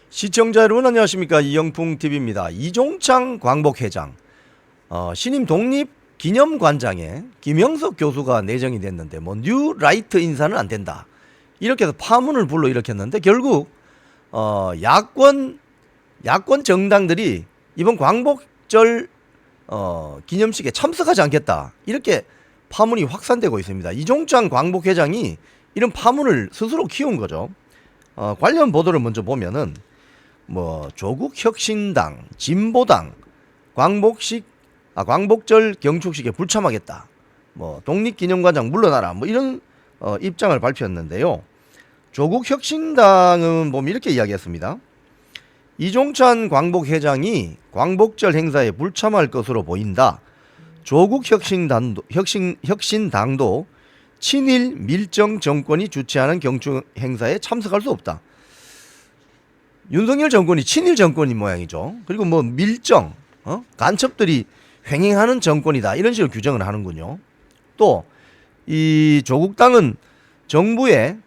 시청자 여러분 안녕하십니까. 이영풍TV입니다. 이종창 광복회장 신임 독립기념관장에 김영석 교수가 내정이 됐는데 뭐 뉴라이트 인사는 안 된다 이렇게 해서 파문을 불러일으켰는데 결국 야권 정당들이 이번 광복절 기념식에 참석하지 않겠다 이렇게 파문이 확산되고 있습니다. 이종창 광복회장이 이런 파문을 스스로 키운 거죠. 관련 보도를 먼저 보면은 뭐 조국혁신당, 진보당 광복절 경축식에 불참하겠다. 뭐 독립기념관장 물러나라. 뭐 이런 입장을 발표했는데요. 조국혁신당은 보면 이렇게 이야기했습니다. 이종찬 광복회장이 광복절 행사에 불참할 것으로 보인다. 조국혁신당도 친일 밀정 정권이 주최하는 경축 행사에 참석할 수 없다. 윤석열 정권이 친일 정권인 모양이죠. 그리고 뭐 밀정, 간첩들이 횡행하는 정권이다. 이런 식으로 규정을 하는군요. 또 이 조국당은 정부의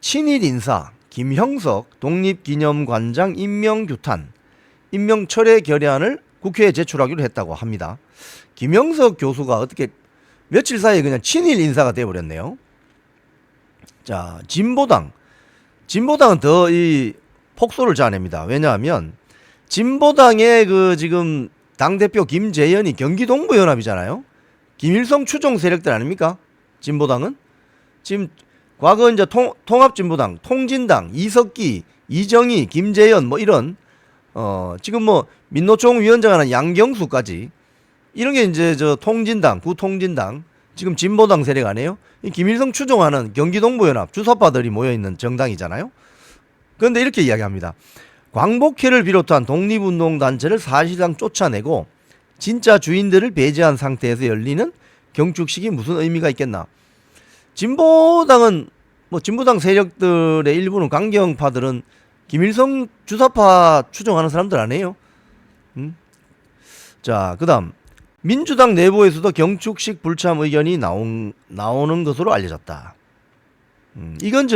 친일 인사 김형석 독립기념관장 임명 철회 결의안을 국회에 제출하기로 했다고 합니다. 김형석 교수가 어떻게 며칠 사이에 그냥 친일 인사가 되어버렸네요. 자, 진보당은 더 이 폭소를 자냅니다. 왜냐하면 진보당의 그 지금 당대표 김재현이 경기도 홍보연합이잖아요. 김일성 추종 세력들 아닙니까? 진보당은 지금 과거 이제 통합진보당, 통진당, 이석기, 이정희, 김재현 뭐 이런 지금 뭐 민노총 위원장 하는 양경수까지 이런 게 이제 저 통진당, 구통진당 지금 진보당 세력 아니에요? 김일성 추종하는 경기도 홍보연합 주사파들이 모여 있는 정당이잖아요. 그런데 이렇게 이야기합니다. 광복회를 비롯한 독립운동단체를 사실상 쫓아내고 진짜 주인들을 배제한 상태에서 열리는 경축식이 무슨 의미가 있겠나. 진보당은 뭐 진보당 세력들의 일부는 강경파들은 김일성 주사파 추종하는 사람들 아니에요. 자, 그다음 민주당 내부에서도 경축식 불참 의견이 나오는 것으로 알려졌다. 이건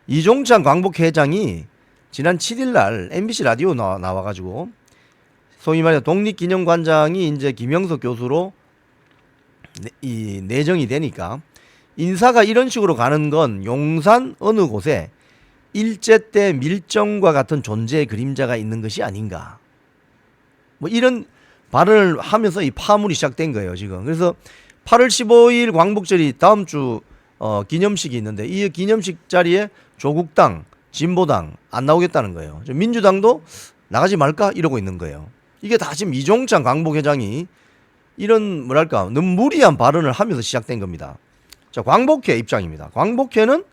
이종찬 광복회장이 지난 7일날 MBC 라디오 나와가지고 소위 말해 독립기념관장이 이제 김영석 교수로 내정이 되니까 인사가 이런 식으로 가는 건 용산 어느 곳에 일제 때 밀정과 같은 존재의 그림자가 있는 것이 아닌가. 뭐 이런 발언을 하면서 이 파문이 시작된 거예요, 지금. 그래서 8월 15일 광복절이 다음 주 기념식이 있는데 이 기념식 자리에 조국당, 진보당 안 나오겠다는 거예요. 민주당도 나가지 말까 이러고 있는 거예요. 이게 다 지금 이종찬 광복회장이 이런 뭐랄까 너무 무리한 발언을 하면서 시작된 겁니다. 자, 광복회 입장입니다. 광복회는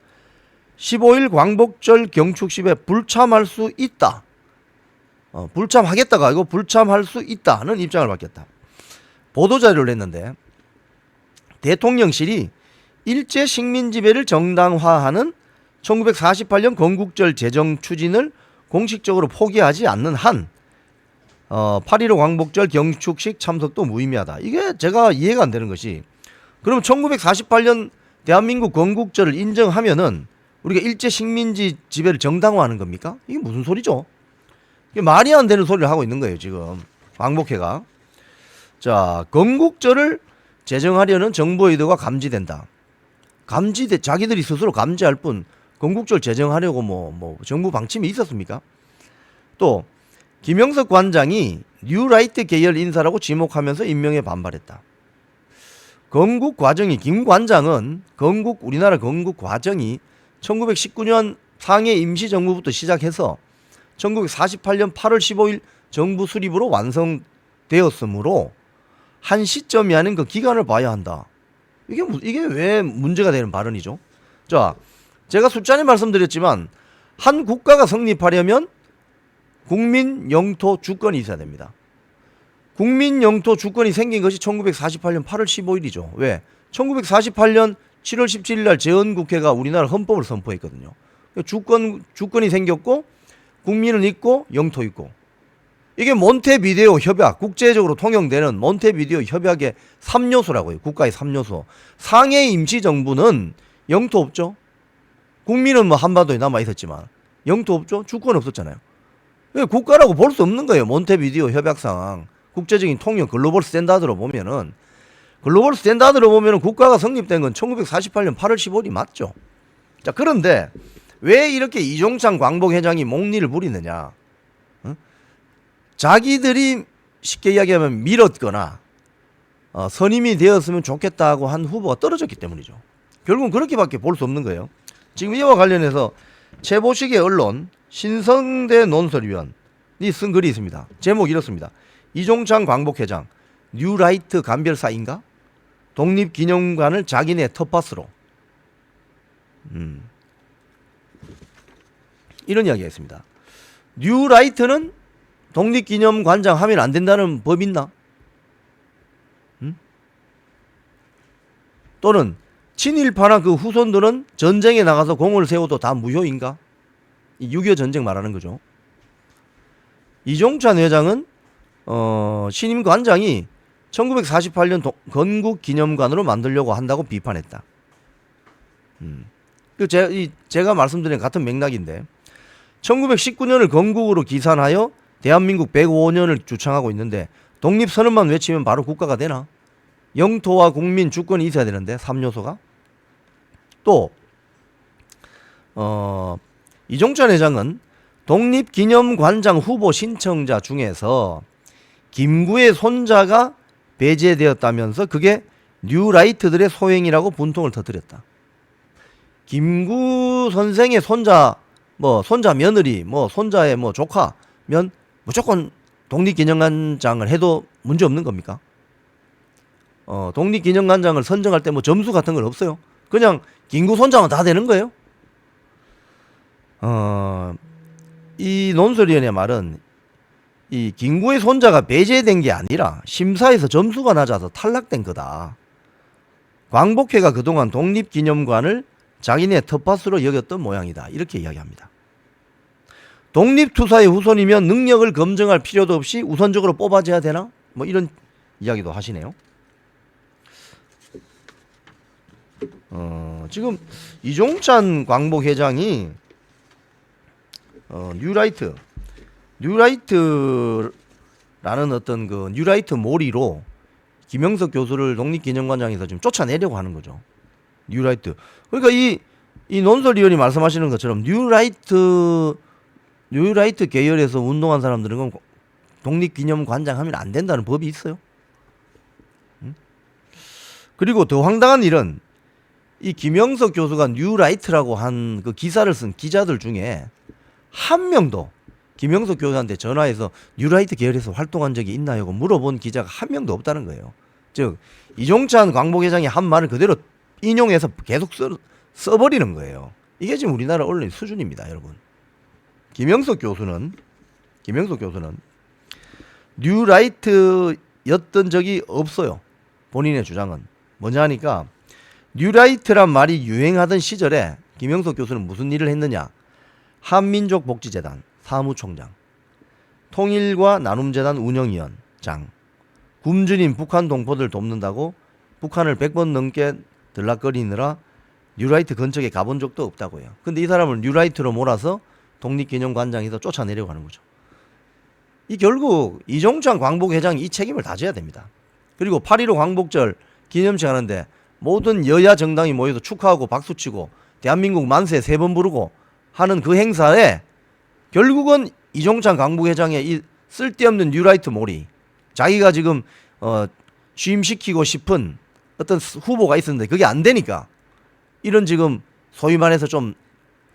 15일 광복절 경축식에 불참할 수 있다. 불참하겠다가 아니고 불참할 수 있다는 입장을 밝혔다. 보도자료를 냈는데 대통령실이 일제 식민 지배를 정당화하는 1948년 건국절 제정 추진을 공식적으로 포기하지 않는 한 8.15 광복절 경축식 참석도 무의미하다. 이게 제가 이해가 안 되는 것이 그럼 1948년 대한민국 건국절을 인정하면은 우리가 일제 식민지 지배를 정당화하는 겁니까? 이게 무슨 소리죠? 이게 말이 안 되는 소리를 하고 있는 거예요, 지금 광복회가. 자, 건국절을 제정하려는 정부의 의도가 감지된다. 자기들이 스스로 감지할 뿐 건국절 제정하려고 뭐 정부 방침이 있었습니까? 또 김영석 관장이 뉴라이트 계열 인사라고 지목하면서 임명에 반발했다. 김 관장은 우리나라 건국 과정이 1919년 상해 임시정부부터 시작해서 1948년 8월 15일 정부 수립으로 완성되었으므로 한 시점이 아닌 그 기간을 봐야 한다. 이게 왜 문제가 되는 발언이죠? 자, 제가 숫자니 말씀드렸지만 한 국가가 성립하려면 국민 영토 주권이 있어야 됩니다. 국민 영토 주권이 생긴 것이 1948년 8월 15일이죠. 왜? 1948년 7월 17일 날 재헌국회가 우리나라 헌법을 선포했거든요. 주권이 생겼고 국민은 있고 영토 있고 이게 몬테비데오 협약, 국제적으로 통용되는 몬테비데오 협약의 3요소라고요. 국가의 3요소. 상해 임시정부는 영토 없죠. 국민은 뭐 한반도에 남아 있었지만 영토 없죠. 주권 없었잖아요. 왜 국가라고 볼 수 없는 거예요. 몬테비디오 협약상 국제적인 통역 글로벌 스탠다드로 보면은 국가가 성립된 건 1948년 8월 15일이 맞죠. 자, 그런데 왜 이렇게 이종찬 광복회장이 목리를 부리느냐? 자기들이 쉽게 이야기하면 밀었거나 선임이 되었으면 좋겠다고 한 후보가 떨어졌기 때문이죠. 결국은 그렇게밖에 볼 수 없는 거예요. 지금 이와 관련해서 최보식의 언론 신성대 논설위원이 쓴 글이 있습니다. 제목이 이렇습니다. 이종찬 광복회장 뉴라이트 간별사인가? 독립기념관을 자기네 텃밭으로. 이런 이야기가 있습니다. 뉴라이트는 독립기념관장 하면 안 된다는 법 있나? 또는 친일파나 그 후손들은 전쟁에 나가서 공을 세워도 다 무효인가? 6.25 전쟁 말하는 거죠. 이종찬 회장은 신임 관장이 1948년 건국기념관으로 만들려고 한다고 비판했다. 제가 말씀드린 같은 맥락인데 1919년을 건국으로 기산하여 대한민국 105년을 주창하고 있는데 독립선언만 외치면 바로 국가가 되나? 영토와 국민 주권이 있어야 되는데 3요소가. 또 이종찬 회장은 독립기념관장 후보 신청자 중에서 김구의 손자가 배제되었다면서 그게 뉴라이트들의 소행이라고 분통을 터뜨렸다. 김구 선생의 손자, 손자 며느리, 손자의 조카면 무조건 독립기념관장을 해도 문제 없는 겁니까? 독립기념관장을 선정할 때 점수 같은 건 없어요. 그냥 김구 손자만 다 되는 거예요. 이 논설위원의 말은 이 김구의 손자가 배제된 게 아니라 심사에서 점수가 낮아서 탈락된 거다. 광복회가 그동안 독립기념관을 자기네 텃밭으로 여겼던 모양이다. 이렇게 이야기합니다. 독립투사의 후손이면 능력을 검증할 필요도 없이 우선적으로 뽑아줘야 되나? 이런 이야기도 하시네요. 지금 이종찬 광복회장이 뉴라이트라는 어떤 그 뉴라이트 몰이로 김영석 교수를 독립기념관장에서 지금 쫓아내려고 하는 거죠. 뉴라이트. 그러니까 이 논설위원이 말씀하시는 것처럼 뉴라이트 계열에서 운동한 사람들은 독립기념관장 하면 안 된다는 법이 있어요. 그리고 더 황당한 일은 이 김영석 교수가 뉴라이트라고 한 그 기사를 쓴 기자들 중에 한 명도 김영석 교수한테 전화해서 뉴라이트 계열에서 활동한 적이 있나요? 물어본 기자가 한 명도 없다는 거예요. 즉 이종찬 광복회장이 한 말을 그대로 인용해서 계속 써버리는 거예요. 이게 지금 우리나라 언론의 수준입니다, 여러분. 김영석 교수는 뉴라이트였던 적이 없어요. 본인의 주장은. 뭐냐 하니까 뉴라이트란 말이 유행하던 시절에 김영석 교수는 무슨 일을 했느냐. 한민족복지재단 사무총장, 통일과 나눔재단 운영위원장, 굶주린 북한 동포들 돕는다고 북한을 100번 넘게 들락거리느라 뉴라이트 근처에 가본 적도 없다고 해요. 근데 이 사람을 뉴라이트로 몰아서 독립기념관장에서 쫓아내려고 하는 거죠. 이 결국 이종찬 광복회장이 이 책임을 다 져야 됩니다. 그리고 8.15 광복절 기념식 하는데 모든 여야 정당이 모여서 축하하고 박수치고 대한민국 만세 3번 부르고 하는 그 행사에 결국은 이종찬 광복회장의 이 쓸데없는 뉴라이트 몰이 자기가 지금 취임시키고 싶은 어떤 후보가 있었는데 그게 안 되니까 이런 지금 소위 말해서 좀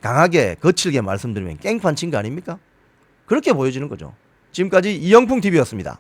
강하게 거칠게 말씀드리면 깽판 친 거 아닙니까? 그렇게 보여지는 거죠. 지금까지 이영풍 TV였습니다.